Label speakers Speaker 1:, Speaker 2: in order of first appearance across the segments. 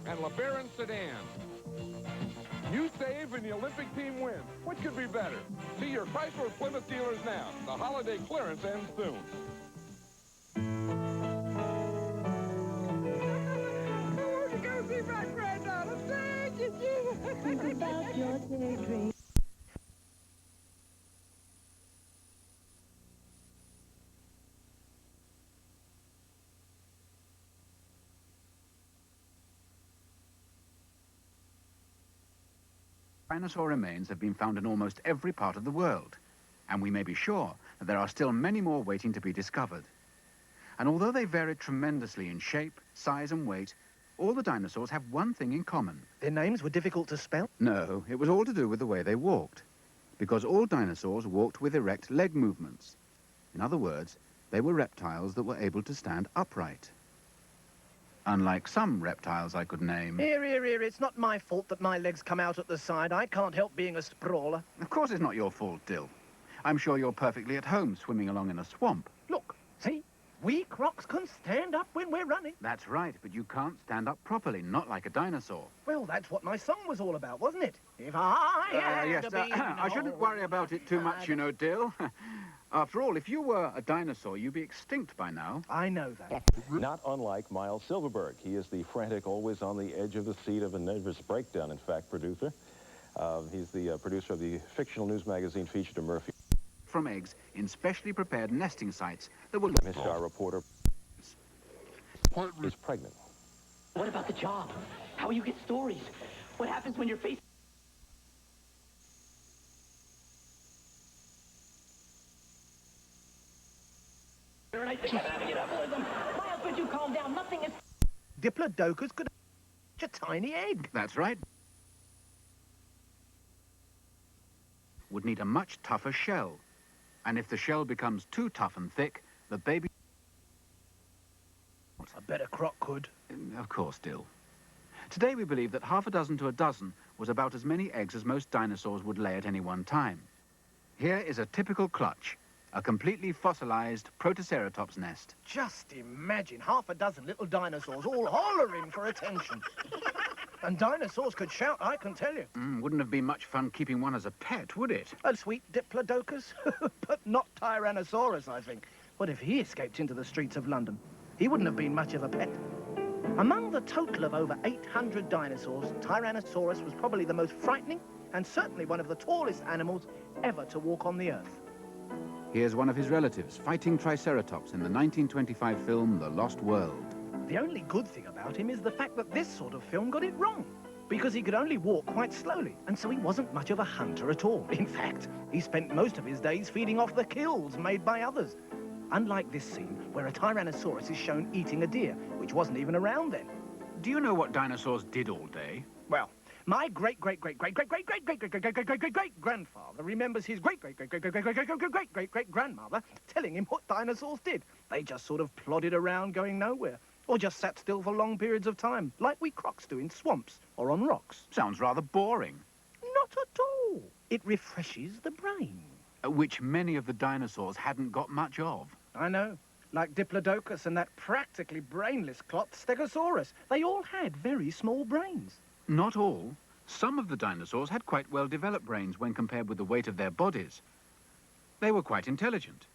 Speaker 1: and LeBaron sedan. You save and the Olympic team wins. What could be better? See your Chrysler Plymouth dealers now. The holiday clearance ends soon.
Speaker 2: I want to go see my granddaughter. Thank you, Jesus.
Speaker 3: Think about your daydream.
Speaker 4: Dinosaur remains have been found in almost every part of the world, and we may be sure that there are still many more waiting to be discovered. And although they varied tremendously in shape, size and weight, all the dinosaurs have one thing in common.
Speaker 5: Their names were difficult to spell?
Speaker 4: No, it was all to do with the way they walked, because all dinosaurs walked with erect leg movements. In other words, they were reptiles that were able to stand upright. Unlike some reptiles I could name.
Speaker 5: Here, it's not my fault that my legs come out at the side. I can't help being a sprawler.
Speaker 4: Of course it's not your fault, Dil. I'm sure you're perfectly at home swimming along in a swamp.
Speaker 5: Look, see? We crocs can stand up when we're running.
Speaker 4: That's right, but you can't stand up properly, not like a dinosaur.
Speaker 5: Well, that's what my song was all about, wasn't it? If I had to be
Speaker 4: I shouldn't worry about it too much, you know, Dil. After all, if you were a dinosaur, you'd be extinct by now.
Speaker 5: I know that.
Speaker 6: Not unlike Miles Silverberg. He is the frantic, always on the edge of the seat of a nervous breakdown, in fact, producer. He's the producer of the fictional news magazine Feature to Murphy.
Speaker 4: From eggs in specially prepared nesting sites that will...
Speaker 6: Mr. Our reporter is pregnant.
Speaker 7: What about the job? How will you get stories? What happens when your face... I think I'm having it up with them. Miles, would you calm down? Nothing is...
Speaker 5: Diplodocus could have a tiny egg.
Speaker 4: That's right. Would need a much tougher shell. And if the shell becomes too tough and thick, the baby...
Speaker 5: A better croc could.
Speaker 4: Of course, Dil. Today we believe that half a dozen to a dozen was about as many eggs as most dinosaurs would lay at any one time. Here is a typical clutch, a completely fossilized Protoceratops nest.
Speaker 5: Just imagine half a dozen little dinosaurs all hollering for attention. And dinosaurs could shout, I can tell you.
Speaker 4: Wouldn't have been much fun keeping one as a pet, would it?
Speaker 5: A sweet Diplodocus, but not Tyrannosaurus, I think. What if he escaped into the streets of London? He wouldn't have been much of a pet. Among the total of over 800 dinosaurs, Tyrannosaurus was probably the most frightening and certainly one of the tallest animals ever to walk on the Earth.
Speaker 4: Here's one of his relatives fighting Triceratops in the 1925 film The Lost World.
Speaker 5: The only good thing about him is the fact that this sort of film got it wrong, because he could only walk quite slowly, and so he wasn't much of a hunter at all. In fact, he spent most of his days feeding off the kills made by others. Unlike this scene, where a Tyrannosaurus is shown eating a deer, which wasn't even around then.
Speaker 4: Do you know what dinosaurs did all day?
Speaker 5: Well, my great-great-great-great-great-great-great-great-great-great-grandfather remembers his great-great-great-great-great-great-great-grandmother telling him what dinosaurs did. They just sort of plodded around going nowhere, or just sat still for long periods of time, like we crocs do in swamps or on rocks.
Speaker 4: Sounds rather boring.
Speaker 5: Not at all. It refreshes the brain.
Speaker 4: Which many of the dinosaurs hadn't got much of.
Speaker 5: I know. Like Diplodocus and that practically brainless clot Stegosaurus. They all had very small brains.
Speaker 4: Not all. Some of the dinosaurs had quite well-developed brains when compared with the weight of their bodies. They were quite intelligent.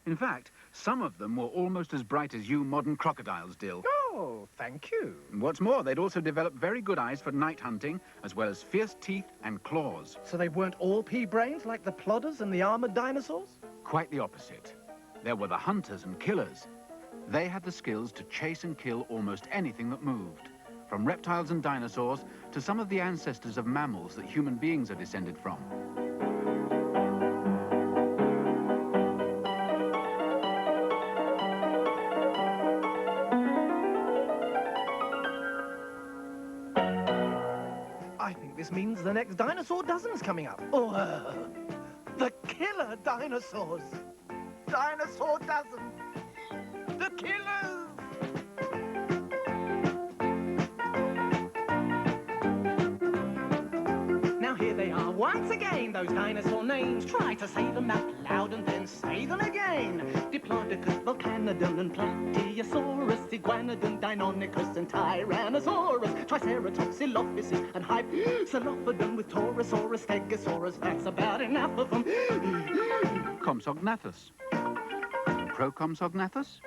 Speaker 4: In fact, some of them were almost as bright as you modern crocodiles, Dil.
Speaker 5: Oh, thank you.
Speaker 4: And what's more, they'd also developed very good eyes for night hunting, as well as fierce teeth and claws.
Speaker 5: So they weren't all pea brains like the plodders and the armored dinosaurs?
Speaker 4: Quite the opposite. There were the hunters and killers. They had the skills to chase and kill almost anything that moved, from reptiles and dinosaurs to some of the ancestors of mammals that human beings are descended from.
Speaker 5: I think this means the next dinosaur dozen's coming up. Oh, the killer dinosaurs. Dinosaur dozen. The killers. Now here they are, once again, those dinosaur names. Try to say them out loud and then say them again. Diplodocus, Volcanodon and Plateosaurus, Iguanodon, Deinonychus and Tyrannosaurus, Triceratops, Dilophosaurus and Hypsilophodon with Torosaurus, Stegosaurus. That's about enough of them.
Speaker 4: Compsognathus, Procompsognathus,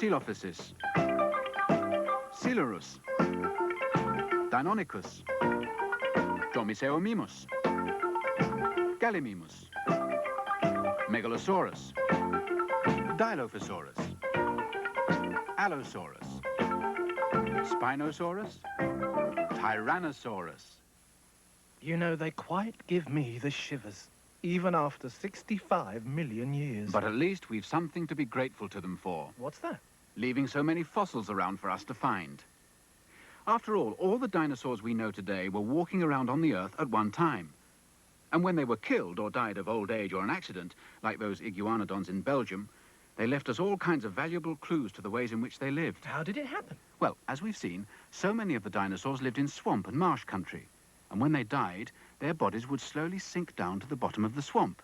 Speaker 4: Coelophysis, Coelurus, Deinonychus, Dromaeosaurus, Gallimimus, Megalosaurus, Dilophosaurus, Allosaurus, Spinosaurus, Tyrannosaurus.
Speaker 5: You know, they quite give me the shivers, even after 65 million years.
Speaker 4: But at least we've something to be grateful to them for,
Speaker 5: What's that?
Speaker 4: leaving so many fossils around for us to find. After all the dinosaurs we know today were walking around on the Earth at one time. And when they were killed or died of old age or an accident, like those iguanodons in Belgium, they left us all kinds of valuable clues to the ways in which they lived.
Speaker 5: How did it happen?
Speaker 4: Well, as we've seen, so many of the dinosaurs lived in swamp and marsh country. And when they died, their bodies would slowly sink down to the bottom of the swamp.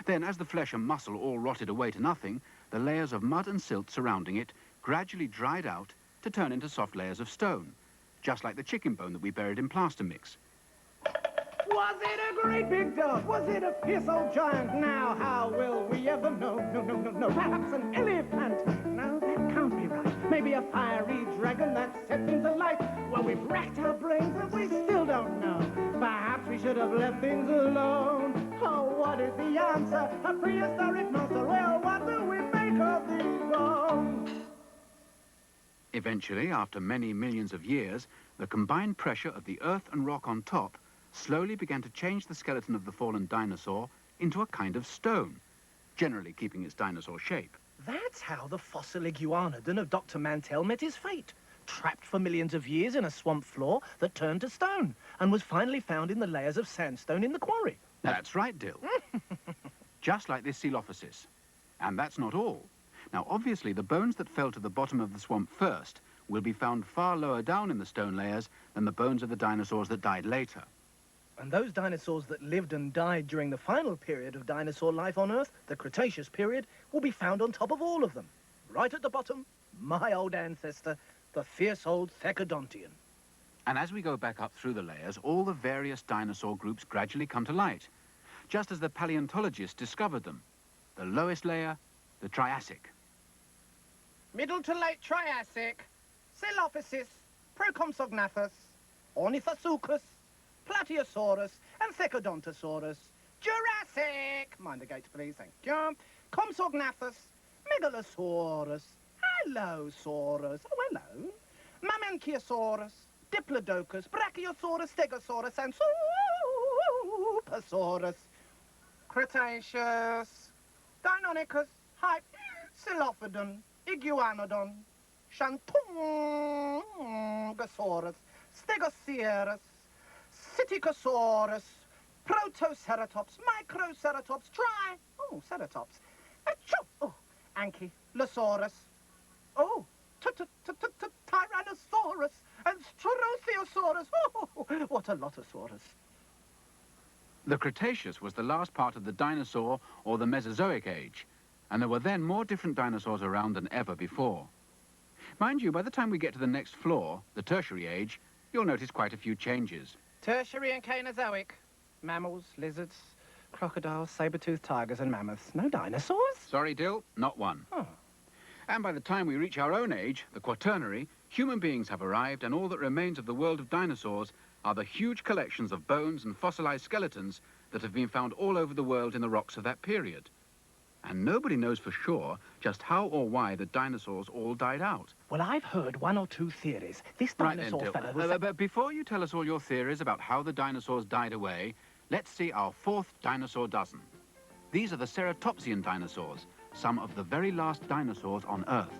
Speaker 4: Then, as the flesh and muscle all rotted away to nothing, the layers of mud and silt surrounding it gradually dried out to turn into soft layers of stone, just like the chicken bone that we buried in plaster mix.
Speaker 5: Was it a great big dog? Was it a fierce old giant? Now, how will we ever know? No. Perhaps an elephant? No, that can't be right. Maybe a fiery dragon that set things alight. Well, we've racked our brains and we still don't know. Perhaps we should have left things alone. Oh, what is the answer? A prehistoric monster? Well, what do we make of these bones?
Speaker 4: Eventually, after many millions of years, the combined pressure of the earth and rock on top slowly began to change the skeleton of the fallen dinosaur into a kind of stone, generally keeping its dinosaur shape.
Speaker 5: That's how the fossil iguanodon of Dr. Mantell met his fate. Trapped for millions of years in a swamp floor that turned to stone and was finally found in the layers of sandstone in the quarry.
Speaker 4: That's right, Dil. Just like this Coelophysis. And that's not all. Now, obviously, the bones that fell to the bottom of the swamp first will be found far lower down in the stone layers than the bones of the dinosaurs that died later.
Speaker 5: And those dinosaurs that lived and died during the final period of dinosaur life on Earth, the Cretaceous period, will be found on top of all of them. Right at the bottom, my old ancestor, the fierce old Thecodontian.
Speaker 4: And as we go back up through the layers, all the various dinosaur groups gradually come to light, just as the paleontologists discovered them. The lowest layer, the Triassic.
Speaker 5: Middle to late Triassic, Coelophysis, Procompsognathus, Ornithosuchus, Plateosaurus, and Thecodontosaurus. Jurassic! Mind the gates, please, thank you. Compsognathus, Megalosaurus, Allosaurus, oh, hello. Mamenchiosaurus, Diplodocus, Brachiosaurus, Stegosaurus, and Supersaurus. Cretaceous, Deinonychus, Hypsilophodon, Iguanodon, Shantungosaurus, Stegosaurus, Psittacosaurus, Protoceratops, Microceratops, Ceratops, Ankylosaurus, Tyrannosaurus, and Struthiosaurus. Oh, what a lotosaurus.
Speaker 4: The Cretaceous was the last part of the dinosaur or the Mesozoic age, and there were then more different dinosaurs around than ever before. Mind you, by the time we get to the next floor, the Tertiary age, you'll notice quite a few changes.
Speaker 5: Tertiary and Cainozoic. Mammals, lizards, crocodiles, saber-toothed tigers, and mammoths. No dinosaurs?
Speaker 4: Sorry, Dil, not one.
Speaker 5: Oh.
Speaker 4: And by the time we reach our own age, the Quaternary, human beings have arrived, and all that remains of the world of dinosaurs are the huge collections of bones and fossilized skeletons that have been found all over the world in the rocks of that period. And nobody knows for sure just how or why the dinosaurs all died out.
Speaker 5: Well, I've heard one or two theories. This
Speaker 4: Right then,
Speaker 5: dinosaur
Speaker 4: Dil.
Speaker 5: fella was...
Speaker 4: But before you tell us all your theories about how the dinosaurs died away, let's see our fourth dinosaur dozen. These are the ceratopsian dinosaurs, some of the very last dinosaurs on Earth.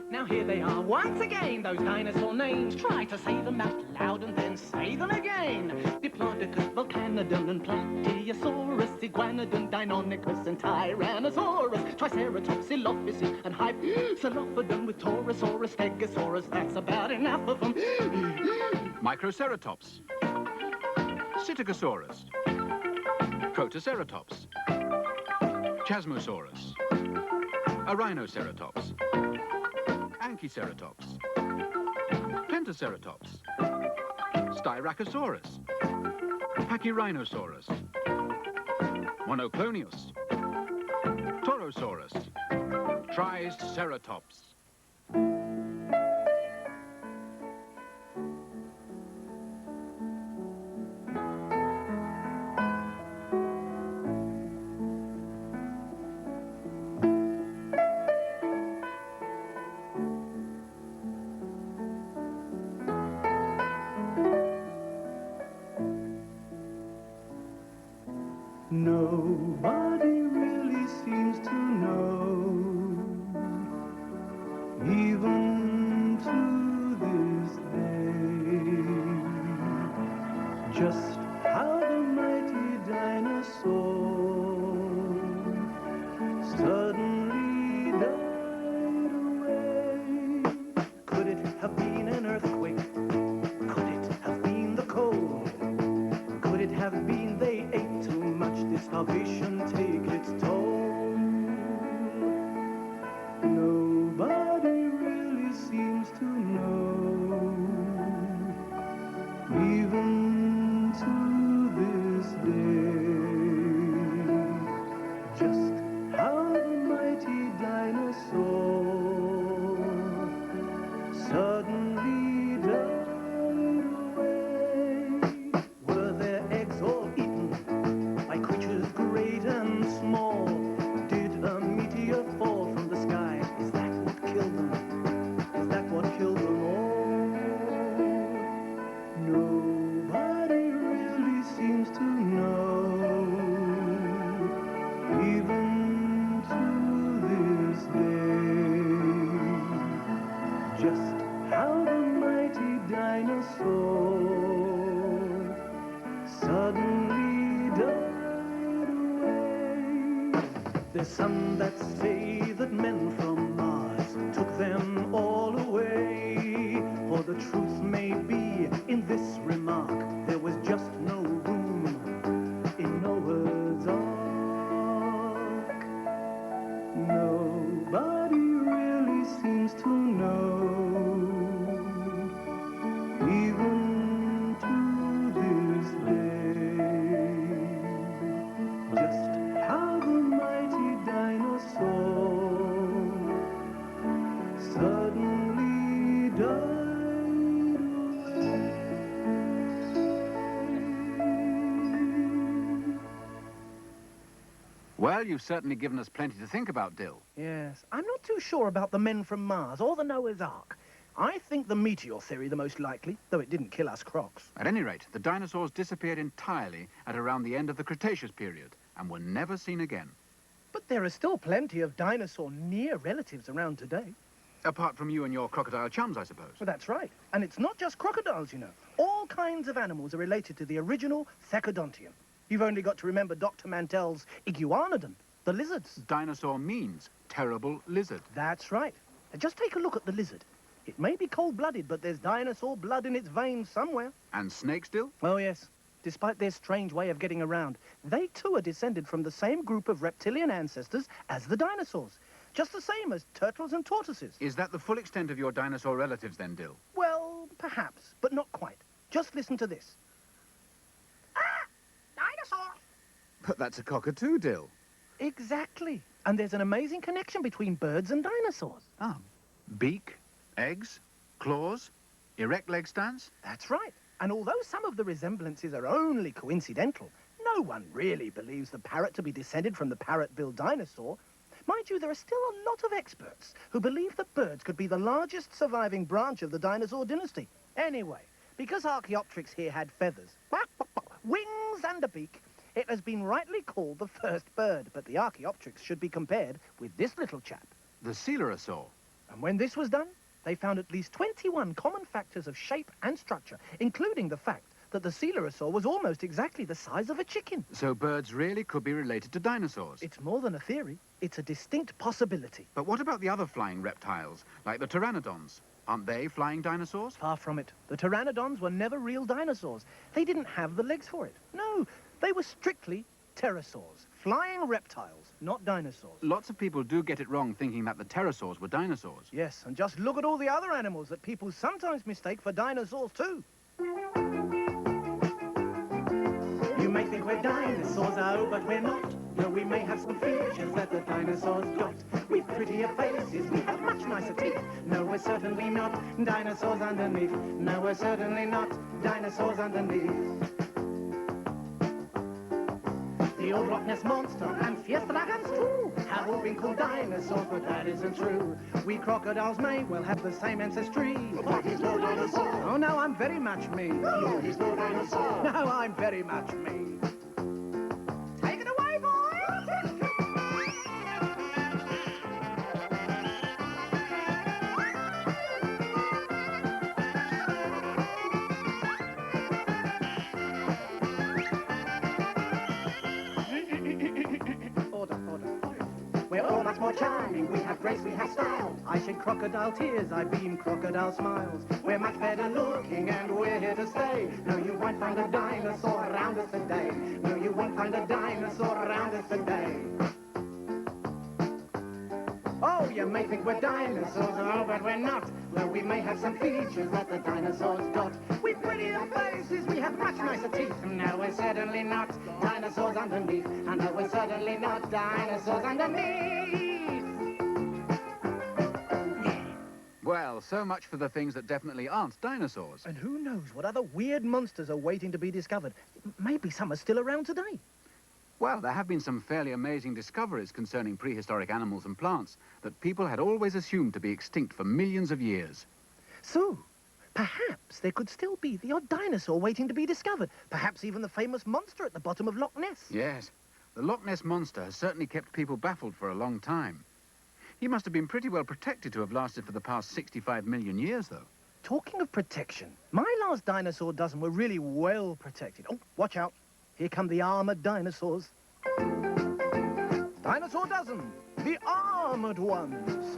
Speaker 5: Now here they are once again, those dinosaur names. Try to say them out loud and then say them again. Diplodocus, Volcanodon and Plateosaurus, Iguanodon, Deinonychus and Tyrannosaurus, Triceratops, Dilophosaurus and Hypsilophodon with Torosaurus, Stegosaurus. That's about enough of them.
Speaker 4: Microceratops, Psittacosaurus, Protoceratops, Chasmosaurus, a Rhinoceratops, Anchiceratops, Pentaceratops, Styracosaurus, Pachyrhinosaurus, Monoclonius, Torosaurus, Triceratops.
Speaker 8: Nobody really seems to know, even to this day, just how the mighty dinosaur suddenly died away.
Speaker 5: Could it have been an earthquake? Could it have been the cold? Could it have been they ate too much? Did starvation take its toll?
Speaker 8: Nobody really seems to know, even to this day, just how the mighty dinosaur suddenly died away.
Speaker 5: Were their eggs all eaten by creatures great and small? Did a meteor fall from the sky? Is that what killed them? Is that what killed them all?
Speaker 8: Nobody really seems to know, even to this day, just how the mighty dinosaur suddenly died away.
Speaker 5: There's some that say that men from Mars took them all away. For the truth may be in this remark, there was just no room in Noah's Ark.
Speaker 8: Nobody really seems to know, even to this day, just how the mighty dinosaur suddenly died away.
Speaker 4: Well, you've certainly given us plenty to think about, Dil.
Speaker 5: Yes, I'm not too sure about the men from Mars or the Noah's Ark. I think the meteor theory the most likely, though it didn't kill us crocs.
Speaker 4: At any rate, the dinosaurs disappeared entirely at around the end of the Cretaceous period and were never seen again.
Speaker 5: But there are still plenty of dinosaur near relatives around today.
Speaker 4: Apart from you and your crocodile chums, I suppose.
Speaker 5: Well, that's right. And it's not just crocodiles, you know. All kinds of animals are related to the original Thecodontium. You've only got to remember Dr. Mantell's Iguanodon, the lizards.
Speaker 4: Dinosaur means terrible lizard.
Speaker 5: That's right. Now, just take a look at the lizard. It may be cold-blooded, but there's dinosaur blood in its veins somewhere.
Speaker 4: And snakes, Dil?
Speaker 5: Oh, yes. Despite their strange way of getting around, they too are descended from the same group of reptilian ancestors as the dinosaurs. Just the same as turtles and tortoises.
Speaker 4: Is that the full extent of your dinosaur relatives then, Dil?
Speaker 5: Well, perhaps, but not quite. Just listen to this. Dinosaur!
Speaker 4: But that's a cockatoo, Dil.
Speaker 5: Exactly. And there's an amazing connection between birds and dinosaurs.
Speaker 4: Oh. Beak, eggs, claws, erect leg stands?
Speaker 5: That's right. And although some of the resemblances are only coincidental, no one really believes the parrot to be descended from the parrot-billed dinosaur. Mind you, there are still a lot of experts who believe that birds could be the largest surviving branch of the dinosaur dynasty. Anyway, because Archaeopteryx here had feathers, wings and a beak, it has been rightly called the first bird, but the Archaeopteryx should be compared with this little chap.
Speaker 4: The coelurosaur.
Speaker 5: And when this was done, they found at least 21 common factors of shape and structure, including the fact that the coelurosaur was almost exactly the size of a chicken.
Speaker 4: So birds really could be related to dinosaurs.
Speaker 5: It's more than a theory. It's a distinct possibility.
Speaker 4: But what about the other flying reptiles, like the pteranodons? Aren't they flying dinosaurs?
Speaker 5: Far from it. The pteranodons were never real dinosaurs. They didn't have the legs for it. No, they were strictly pterosaurs. Flying reptiles, not dinosaurs.
Speaker 4: Lots of people do get it wrong thinking that the pterosaurs were dinosaurs.
Speaker 5: Yes, and just look at all the other animals that people sometimes mistake for dinosaurs too. You may think we're dinosaurs, oh, but we're not. No, we may have some features that the dinosaurs got. We've prettier faces, we have much nicer teeth. No, we're certainly not dinosaurs underneath. No, we're certainly not dinosaurs underneath. The old Loch Ness Monster and fierce dragons too have all been called dinosaurs, but that isn't true. We crocodiles may well have the same ancestry, but he's no dinosaur. Oh, no, I'm very much me. No, he's no dinosaur. No, I'm very much me. Take it away, boys! We're all much more charming, we have grace, we have style. I shed crocodile tears, I beam crocodile smiles. We're much better looking and we're here to stay. No, you won't find a dinosaur around us today. No, you won't find a dinosaur around us today. Oh, you may think we're dinosaurs, oh, but we're not. Though we may have some features that the dinosaurs got. We've prettier faces, we have much nicer teeth. No, we're certainly not dinosaurs underneath. And no, we're certainly not dinosaurs underneath.
Speaker 4: Well, so much for the things that definitely aren't dinosaurs.
Speaker 5: And who knows what other weird monsters are waiting to be discovered. Maybe some are still around today.
Speaker 4: Well, there have been some fairly amazing discoveries concerning prehistoric animals and plants that people had always assumed to be extinct for millions of years.
Speaker 5: So, perhaps there could still be the odd dinosaur waiting to be discovered. Perhaps even the famous monster at the bottom of Loch Ness.
Speaker 4: Yes, the Loch Ness Monster has certainly kept people baffled for a long time. He must have been pretty well protected to have lasted for the past 65 million years, though.
Speaker 5: Talking of protection, my last dinosaur dozen were really well protected. Oh, watch out. Here come the armored dinosaurs. Dinosaur dozen, the armored ones.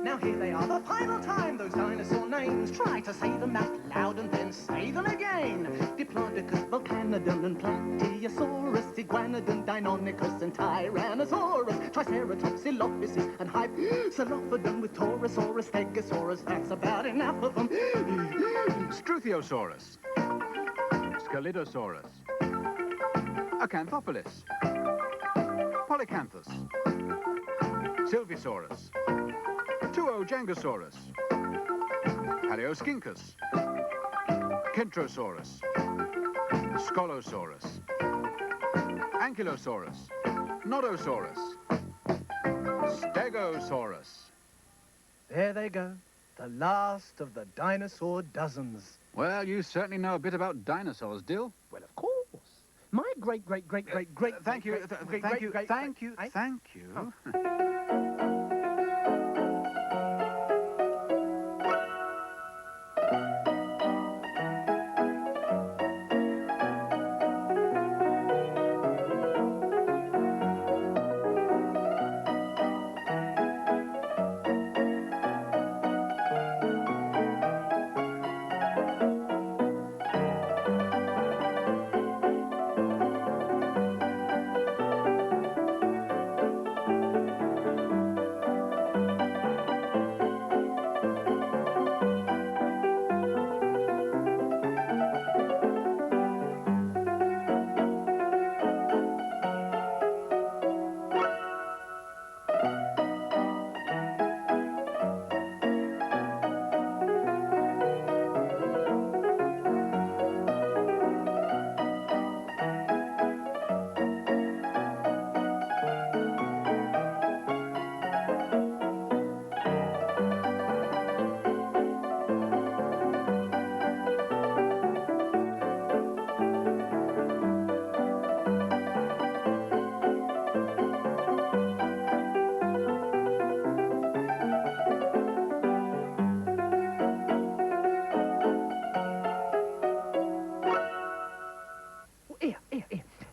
Speaker 5: Now here they are, the final time, those dinosaur names. Try to say them out loud and then say them again. Diplodocus, Volcanodon and Plateosaurus, Iguanodon, Deinonychus and Tyrannosaurus, Triceratops, Dilophosaurus and Hypsilophodon with Torosaurus, Stegosaurus. That's about enough of them.
Speaker 4: Struthiosaurus, Scelidosaurus, Acanthophilus, Polycanthus, Sylvisaurus, Tuojangosaurus, Paleoscincus, Kentrosaurus, Scolosaurus, Ankylosaurus, Nodosaurus, Stegosaurus.
Speaker 5: There they go, the last of the dinosaur dozens.
Speaker 4: Well, you certainly know a bit about dinosaurs, Dil.
Speaker 5: Well, of course. My great.
Speaker 4: Thank you.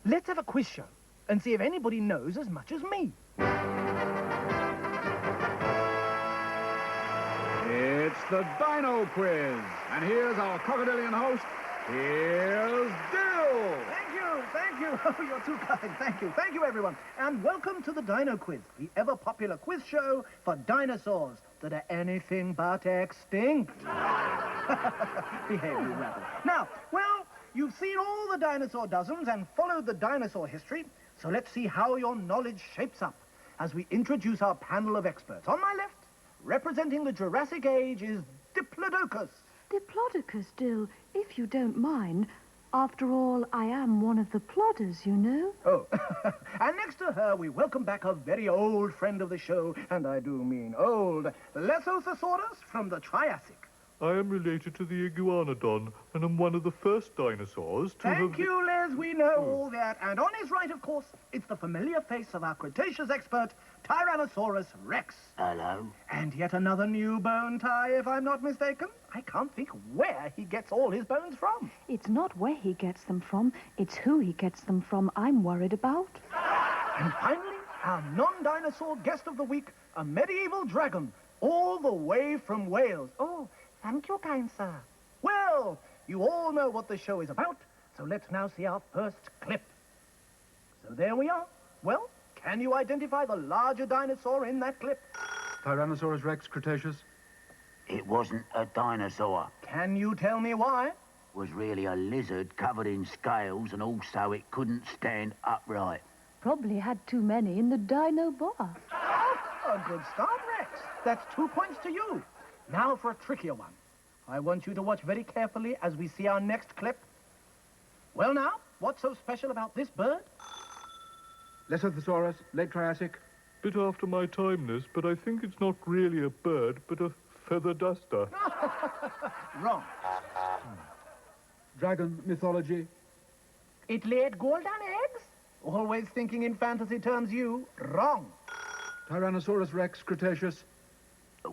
Speaker 5: Let's have a quiz show. and see if anybody knows as much as me.
Speaker 4: It's the Dino Quiz. And here's our crocodilian host. Here's Dil.
Speaker 5: Thank you. Oh, you're too kind. Thank you, everyone. And welcome to the Dino Quiz, the ever-popular quiz show for dinosaurs that are anything but extinct. Behave, you rabble. Now, well, you've seen all the dinosaur dozens and followed the dinosaur history, so let's see how your knowledge shapes up as we introduce our panel of experts. On my left, representing the Jurassic Age, is Diplodocus.
Speaker 3: Diplodocus, Dil, if you don't mind. After all, I am one of the plodders, you know.
Speaker 5: Oh, and next to her, we welcome back a very old friend of the show, and I do mean old, Lesothosaurus from the Triassic.
Speaker 9: I am related to the iguanodon, and am one of the first dinosaurs to
Speaker 5: Thank you, Les, we know all that. And on his right, of course, it's the familiar face of our Cretaceous expert, Tyrannosaurus Rex.
Speaker 7: Hello.
Speaker 5: And yet another new bone tie, if I'm not mistaken. I can't think where he gets all his bones from.
Speaker 3: It's not where he gets them from, it's who he gets them from I'm worried about.
Speaker 5: And finally, our non-dinosaur guest of the week, a medieval dragon, all the way from Wales. Oh, thank you, kind sir. Well, you all know what the show is about, so let's now see our first clip. So there we are. Well, can you identify the larger dinosaur in that clip?
Speaker 4: Tyrannosaurus Rex, Cretaceous.
Speaker 7: It wasn't a dinosaur.
Speaker 5: Can you tell me why?
Speaker 7: It was really a lizard covered in scales, and also it couldn't stand upright.
Speaker 3: Probably had too many in the dino bar.
Speaker 5: A good start, Rex. That's 2 points to you. Now for a trickier one. I want you to watch very carefully as we see our next clip. Well now, what's so special about this bird?
Speaker 4: Lesothosaurus, late Triassic.
Speaker 9: Bit after my time, this, but I think it's not really a bird, but a feather duster.
Speaker 5: Wrong.
Speaker 4: Dragon mythology.
Speaker 5: It laid golden eggs? Always thinking in fantasy terms, you. Wrong.
Speaker 4: Tyrannosaurus Rex, Cretaceous.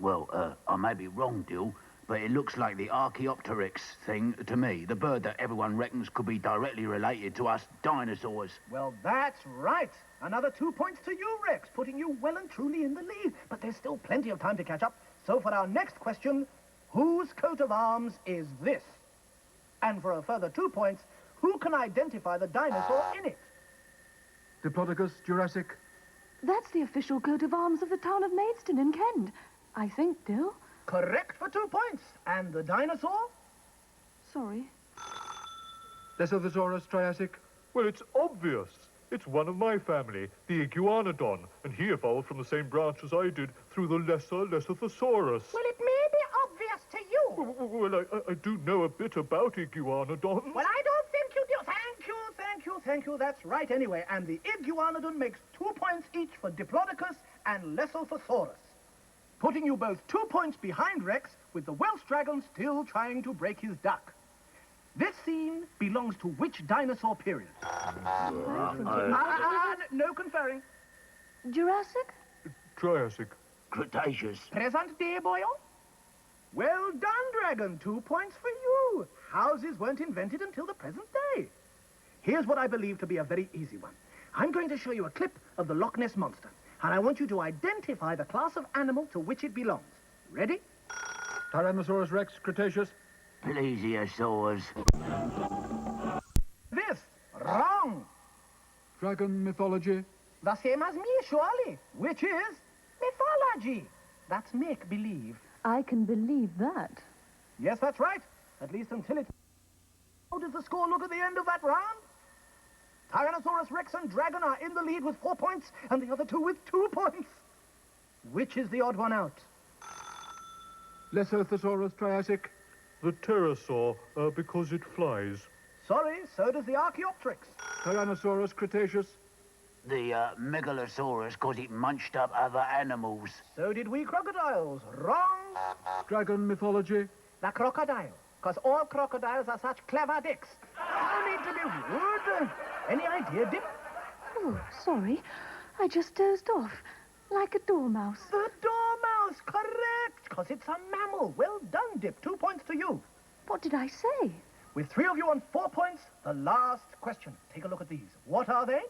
Speaker 7: Well, I may be wrong, Dil, but it looks like the Archaeopteryx thing to me, the bird that everyone reckons could be directly related to us dinosaurs.
Speaker 5: Well, that's right. Another 2 points to you, Rex, putting you well and truly in the lead. But there's still plenty of time to catch up. So for our next question, whose coat of arms is this? And for a further 2 points, who can identify the dinosaur in it?
Speaker 4: Diplodocus, Jurassic.
Speaker 3: That's the official coat of arms of the town of Maidstone in Kent. I think, Dil.
Speaker 5: Correct for 2 points. And the dinosaur?
Speaker 3: Sorry.
Speaker 4: Lesothosaurus, Triassic.
Speaker 9: Well, it's obvious. It's one of my family, the iguanodon, and he evolved from the same branch as I did through the lesser Lesothosaurus.
Speaker 2: Well, it may be obvious to you.
Speaker 9: Well, I do know a bit about iguanodons.
Speaker 5: Well, I don't think you do. Thank you. That's right anyway. And the iguanodon makes 2 points each for Diplodocus and Lesothosaurus, putting you both 2 points behind Rex, with the Welsh dragon still trying to break his duck. This scene belongs to which dinosaur period? No conferring.
Speaker 3: Jurassic?
Speaker 9: Triassic.
Speaker 7: Cretaceous.
Speaker 5: Present day, boyo? Well done, Dragon. 2 points for you. Houses weren't invented until the present day. Here's what I believe to be a very easy one. I'm going to show you a clip of the Loch Ness Monster, and I want you to identify the class of animal to which it belongs. Ready?
Speaker 4: Tyrannosaurus Rex, Cretaceous.
Speaker 7: Plesiosaurs.
Speaker 5: This. Wrong.
Speaker 4: Dragon mythology.
Speaker 5: The same as me, surely. Which is mythology. That's make-believe.
Speaker 3: I can believe that.
Speaker 5: Yes, that's right. At least until it... How does the score look at the end of that round? Tyrannosaurus Rex and Dragon are in the lead with 4 points, and the other two with 2 points. Which is the odd one out?
Speaker 4: Lesothosaurus, Triassic.
Speaker 9: The pterosaur, because it flies.
Speaker 5: Sorry, so does the Archaeopteryx.
Speaker 4: Tyrannosaurus, Cretaceous.
Speaker 7: The Megalosaurus, because it munched up other animals.
Speaker 5: So did we crocodiles. Wrong.
Speaker 4: Dragon mythology.
Speaker 5: The crocodile, because all crocodiles are such clever dicks. No need to be rude. Any idea, Dip?
Speaker 3: Oh, sorry. I just dozed off, like a dormouse.
Speaker 5: The dormouse, correct, because it's a mammal. Well done, Dip. 2 points to you.
Speaker 3: What did I say?
Speaker 5: With 3 of you on 4 points, the last question. Take a look at these. What are they?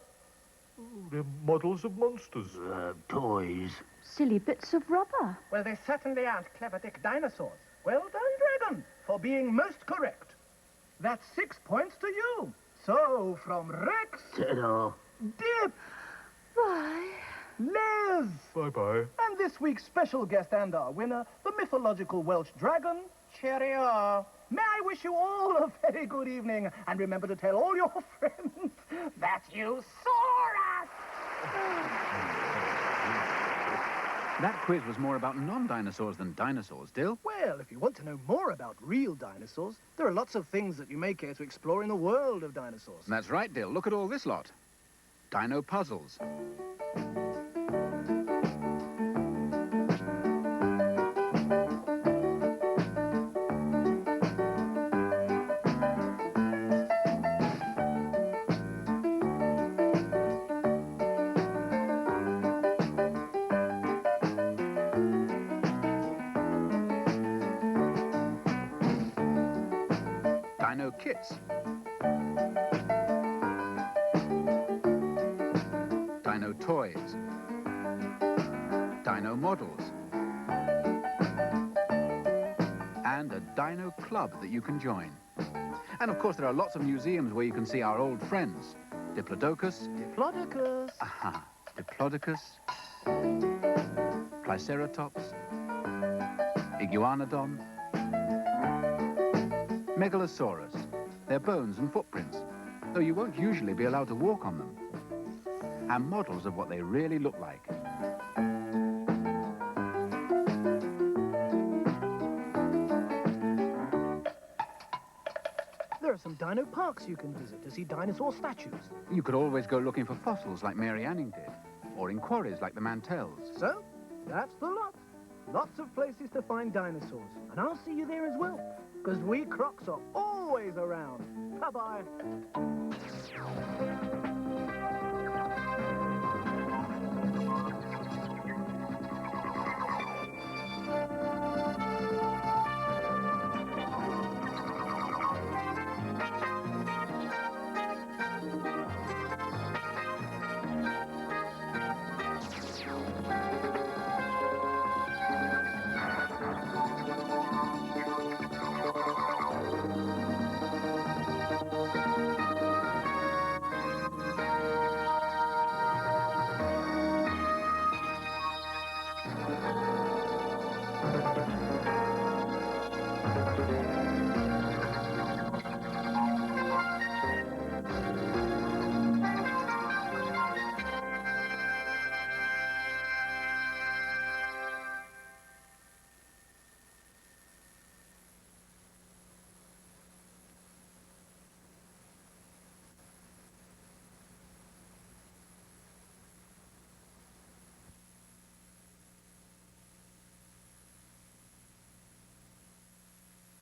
Speaker 9: They're models of monsters.
Speaker 7: Toys.
Speaker 3: Silly bits of rubber.
Speaker 5: Well, they certainly aren't clever Dick dinosaurs. Well done, Dragon, for being most correct. That's 6 points to you. So, from Rex,
Speaker 7: Ta-da.
Speaker 5: Dip,
Speaker 3: Why?
Speaker 5: Liz,
Speaker 9: Bye-bye.
Speaker 5: and this week's special guest and our winner, the mythological Welsh dragon, Cheerio. May I wish you all a very good evening, and remember to tell all your friends that you saw us!
Speaker 4: That quiz was more about non-dinosaurs than dinosaurs, Dil.
Speaker 5: Well, if you want to know more about real dinosaurs, there are lots of things that you may care to explore in the world of dinosaurs.
Speaker 4: That's right, Dil. Look at all this lot. Dino puzzles. Dino kits. Dino toys. Dino models. And a dino club that you can join. And of course there are lots of museums where you can see our old friends. Diplodocus.
Speaker 5: Diplodocus.
Speaker 4: Aha. Diplodocus. Triceratops. Iguanodon. Megalosaurus. Their bones and footprints, though you won't usually be allowed to walk on them. And models of what they really look like.
Speaker 5: There are some dino parks you can visit to see dinosaur statues.
Speaker 4: You could always go looking for fossils like Mary Anning did, or in quarries like the Mantells.
Speaker 5: So, that's the lot. Lots of places to find dinosaurs. And I'll see you there as well, because we Crocs are always around. Bye-bye.